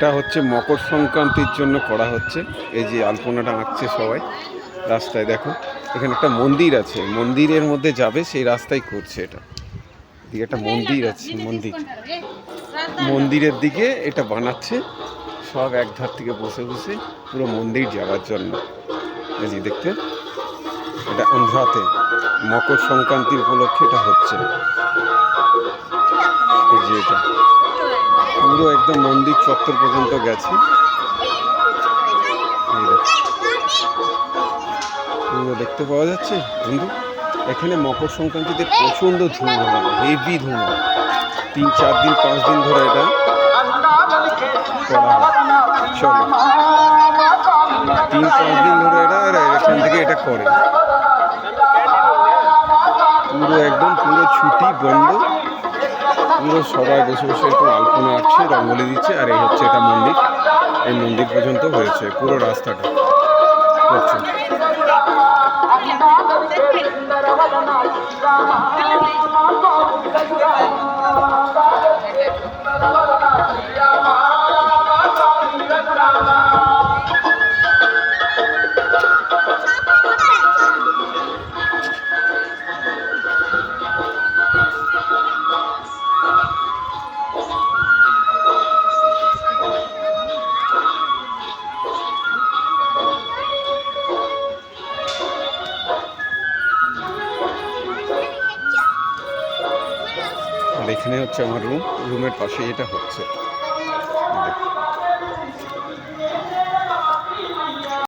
এটা হচ্ছে মকর সংক্রান্তির জন্য করা হচ্ছে। এই যে আলপনাটা আঁকছে সবাই রাস্তায়, দেখো এখানে একটা মন্দির আছে, মন্দিরের মধ্যে যাবে সেই রাস্তায় করছে এটা। এদিকে একটা মন্দির আছে, মন্দিরের দিকে এটা বানাচ্ছে সব এক ধার থেকে বসে বসে পুরো মন্দির যাওয়ার জন্য। এই যে দেখতে, এটা আন্ধ্রাতে মকর সংক্রান্তি উপলক্ষে এটা হচ্ছে। এই যে এটা পুরো একদম মন্দির চত্বর পর্যন্ত গেছে। পুরো দেখতে পাওয়া যাচ্ছে বন্ধু। এখানে মকর সংক্রান্তিতে প্রচণ্ড ধুম হয়, হেভি ধুম হয়। 3-4 দিন 5 দিন ধরে এটা করা হয়। চলো 3-5 দিন ধরে এরা এখান থেকে এটা করে। পুরো একদম পুরো ছুটি বন্ধ, পুরো সবাই বসে বসে একটু আলপনা আঁকছে, রঙ্গোলি দিচ্ছে। আর এই হচ্ছে এটা মন্দির, এই মন্দির পর্যন্ত হয়েছে পুরো রাস্তাটা করছে। আর এখানে হচ্ছে আমার রুমের পাশে এটা হচ্ছে।